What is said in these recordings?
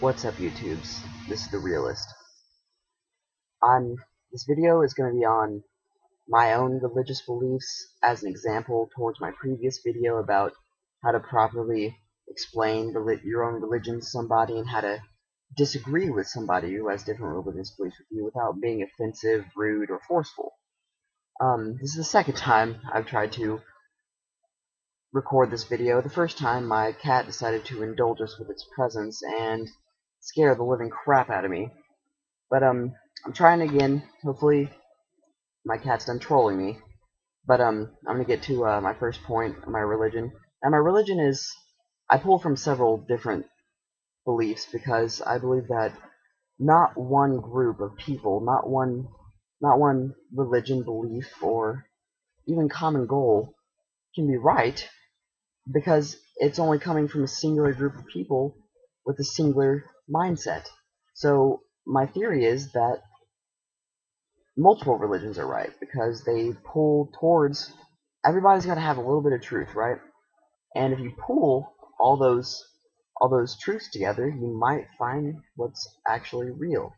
What's up, YouTubes? This is the Realist. This video is going to be on my own religious beliefs as an example towards my previous video about how to properly explain your own religion to somebody and how to disagree with somebody who has different religious beliefs with you without being offensive, rude, or forceful. This is the second time I've tried to record this video. The first time, my cat decided to indulge us with its presence and scare the living crap out of me. But I'm trying again. Hopefully my cat's done trolling me. But I'm gonna get to my first point, my religion. And my religion is, I pull from several different beliefs because I believe that not one group of people, not one religion, belief, or even common goal can be right because it's only coming from a singular group of people with a singular mindset. So my theory is that multiple religions are right because they pull towards, everybody's got to have a little bit of truth, right? And if you pull all those truths together, you might find what's actually real.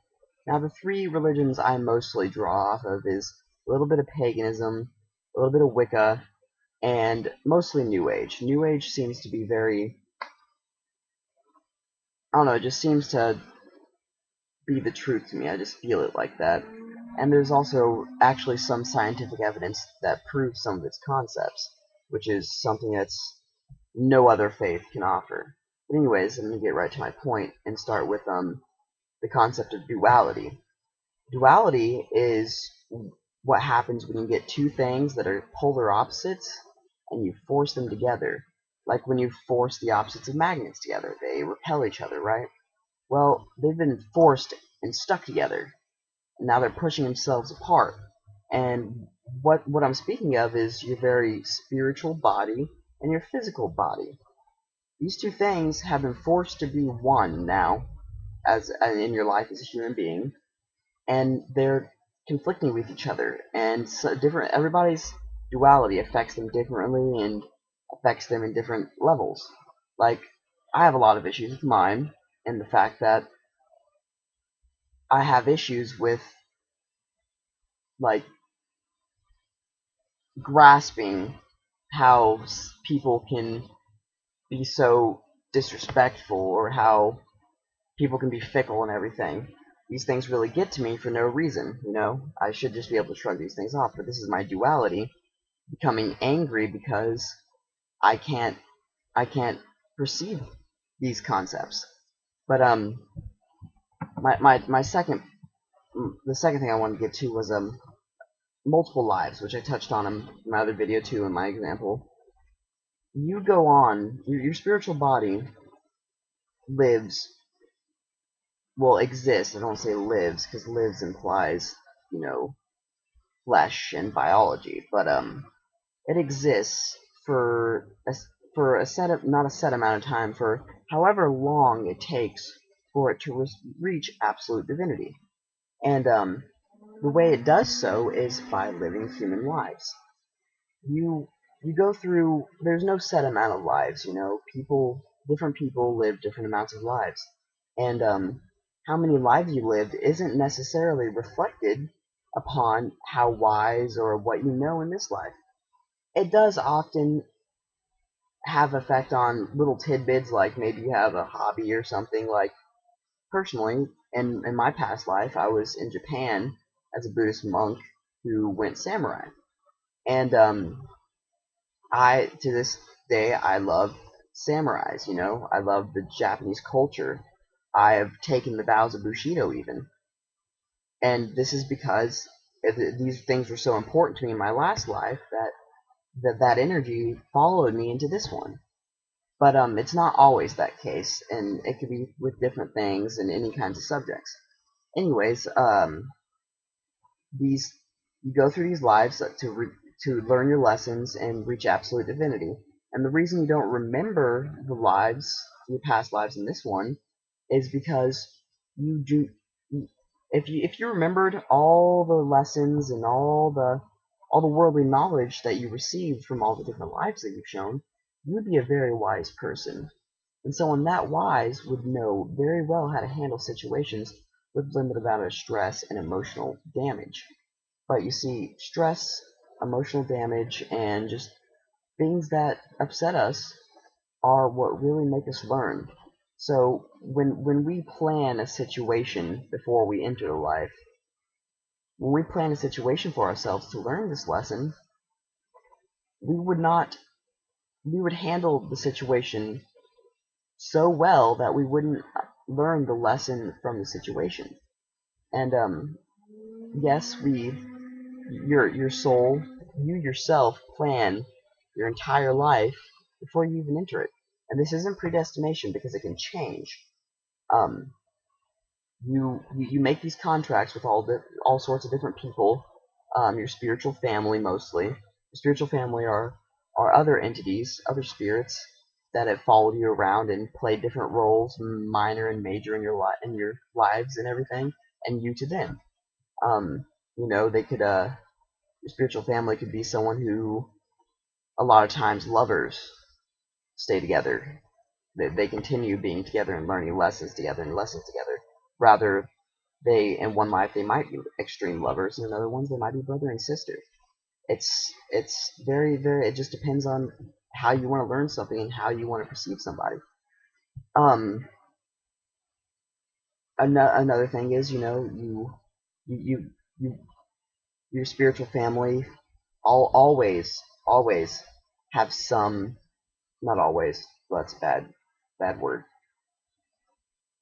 Now, the three religions I mostly draw off of is a little bit of paganism, a little bit of Wicca, and mostly New Age. New Age seems to be very, I don't know, it just seems to be the truth to me. I just feel it like that. And there's also actually some scientific evidence that proves some of its concepts, which is something that's no other faith can offer. But anyways, I'm going to get right to my point and start with the concept of duality. Duality is what happens when you get two things that are polar opposites and you force them together. Like when you force the opposites of magnets together, they repel each other, right? Well, they've been forced and stuck together. And now they're pushing themselves apart. And what I'm speaking of is your very spiritual body and your physical body. These two things have been forced to be one now, as in your life as a human being, and they're conflicting with each other. And so different everybody's duality affects them differently and affects them in different levels. Like I have a lot of issues with mine, and the fact that I have issues with like grasping how people can be so disrespectful or how people can be fickle and everything. These things really get to me for no reason, you know? I should just be able to shrug these things off, but this is my duality becoming angry because I can't I can't perceive these concepts. But my second the second thing I wanted to get to was multiple lives, which I touched on in my other video too in my example. You go on, your spiritual body lives, well, exists. I don't say lives because lives implies, you know, flesh and biology, but it exists for a set of, not a set amount of time, for however long it takes for it to reach absolute divinity. And the way it does so is by living human lives. You you go through, there's no set amount of lives, you know, different people live different amounts of lives. And how many lives you lived isn't necessarily reflected upon how wise or what you know in this life. It does often have effect on little tidbits, like maybe you have a hobby or something. Like personally, in my past life, I was in Japan as a Buddhist monk who went samurai. And I, to this day, I love samurais, you know. I love the Japanese culture. I have taken the vows of Bushido even. And this is because these things were so important to me in my last life that energy followed me into this one. But it's not always that case, and it could be with different things and any kinds of subjects. Anyways, these you go through these lives to learn your lessons and reach absolute divinity. And the reason you don't remember the lives, your past lives in this one, is because you do. If you remembered all the lessons and all the worldly knowledge that you received from all the different lives that you've shown, you would be a very wise person. And someone that wise would know very well how to handle situations with limited amount of stress and emotional damage. But you see, stress, emotional damage, and just things that upset us are what really make us learn. So when we plan a situation before we enter life, when we plan a situation for ourselves to learn this lesson, we would not we would handle the situation so well that we wouldn't learn the lesson from the situation. And yes, your soul, you yourself plan your entire life before you even enter it. And this isn't predestination because it can change. Um, you make these contracts with all sorts of different people, your spiritual family mostly. Your spiritual family are other entities, other spirits that have followed you around and played different roles, minor and major in your lives and everything, and you to them. They could your spiritual family could be someone who a lot of times lovers stay together. They continue being together and learning lessons together and lessons together. Rather, in one life they might be extreme lovers, and in other ones they might be brother and sister. It's very very. It just depends on how you want to learn something and how you want to perceive somebody. Um, another thing is you you you your spiritual family always have some, not always, that's a bad word.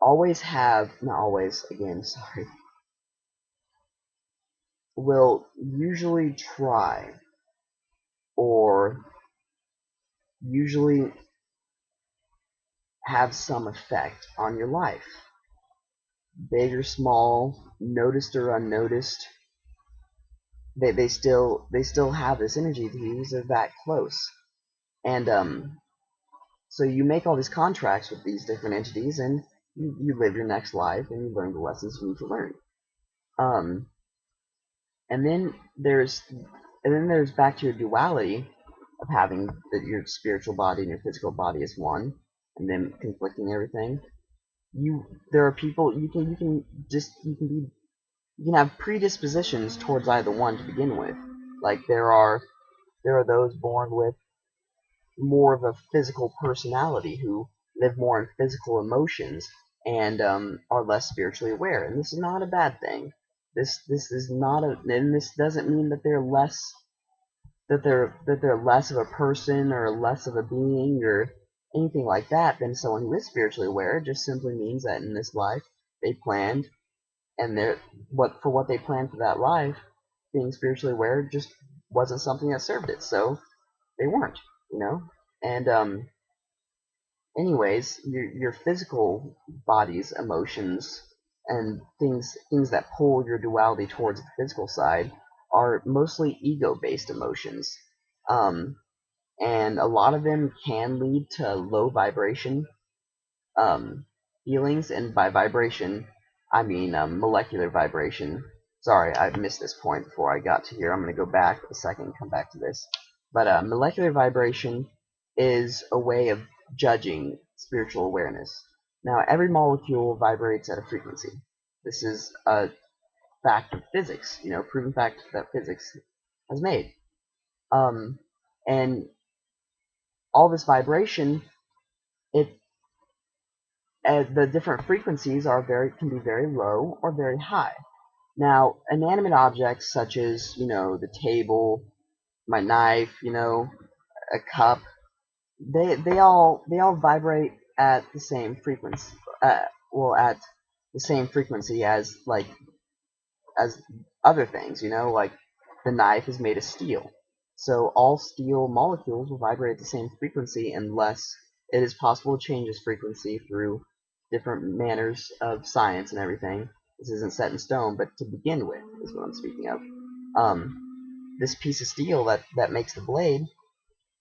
Always have, not always, again, sorry, will usually try or usually have some effect on your life, big or small, noticed or unnoticed. They still have this energy to use. They're that close, and so you make all these contracts with these different entities, and you live your next life, and you learn the lessons you need to learn. Um, and then there's back to your duality of having your spiritual body and your physical body as one, and then conflicting everything. There are people you can have predispositions towards either one to begin with. Like there are those born with more of a physical personality who live more in physical emotions and are less spiritually aware. And this is not a bad thing. This is not a, and this doesn't mean that they're less of a person or less of a being or anything like that than someone who is spiritually aware. It just simply means that in this life they planned, and what they planned for that life, being spiritually aware just wasn't something that served it, so they weren't, you know. And anyways, your physical body's emotions and things that pull your duality towards the physical side are mostly ego-based emotions. Um, and a lot of them can lead to low vibration um, feelings, and by vibration, I mean molecular vibration. Sorry, I missed this point before I got to here. I'm going to go back a second and come back to this. But molecular vibration is a way of judging spiritual awareness. Now, every molecule vibrates at a frequency. This is a fact of physics, proven fact that physics has made. And all this vibration, it the different frequencies can be very low or very high. Now, inanimate objects such as the table, my knife, a cup, they all vibrate at the same frequency. At the same frequency as other things, like the knife is made of steel. So all steel molecules will vibrate at the same frequency unless it is possible to change this frequency through different manners of science and everything. This isn't set in stone, but to begin with is what I'm speaking of. This piece of steel that makes the blade,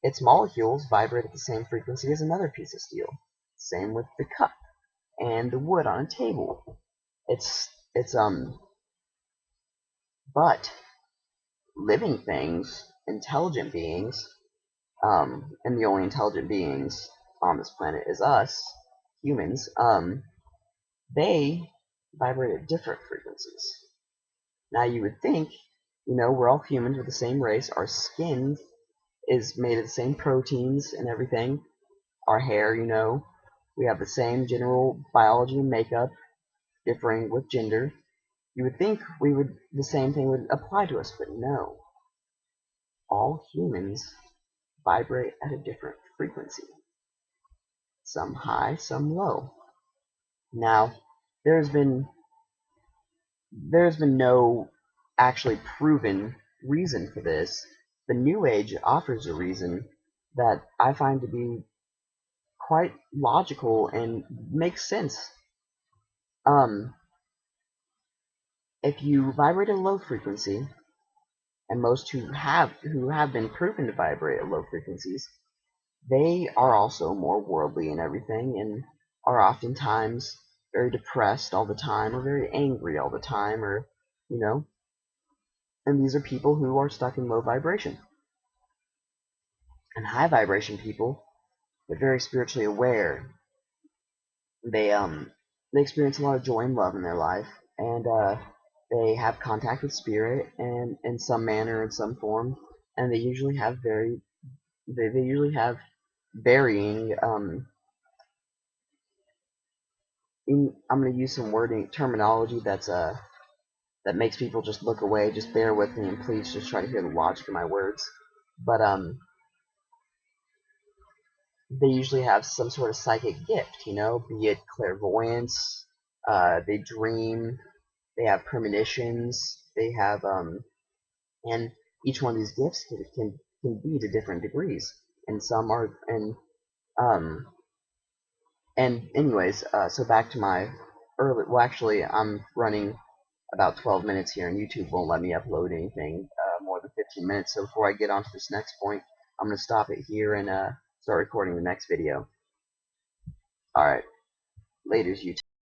its molecules vibrate at the same frequency as another piece of steel. Same with the cup and the wood on a table. It's but living things, intelligent beings, and the only intelligent beings on this planet as us, humans, they vibrate at different frequencies. Now you would think, we're all humans with the same race, our skin is made of the same proteins and everything, our hair, we have the same general biology and makeup, differing with gender. You would think the same thing would apply to us, but no. All humans vibrate at a different frequency. Some high, some low. Now, there's been no actually proven reason for this. The New Age offers a reason that I find to be quite logical and makes sense. If you vibrate at a low frequency, and most who have been proven to vibrate at low frequencies, they are also more worldly and everything, and are oftentimes very depressed all the time, or very angry all the time, or and these are people who are stuck in low vibration. And high vibration people, they're very spiritually aware. They experience a lot of joy and love in their life, and they have contact with spirit, and in some manner, in some form, and they usually have varying. I'm going to use some terminology that makes people just look away. Just bear with me, and please just try to hear the logic of my words. But they usually have some sort of psychic gift, be it clairvoyance, they dream, they have premonitions, they have, and each one of these gifts can be to different degrees, and some are, and anyways, so back to my well, actually, I'm running about 12 minutes here, and YouTube won't let me upload anything more than 15 minutes, so before I get on to this next point, I'm going to stop it here and start recording the next video. Alright, laters, YouTube.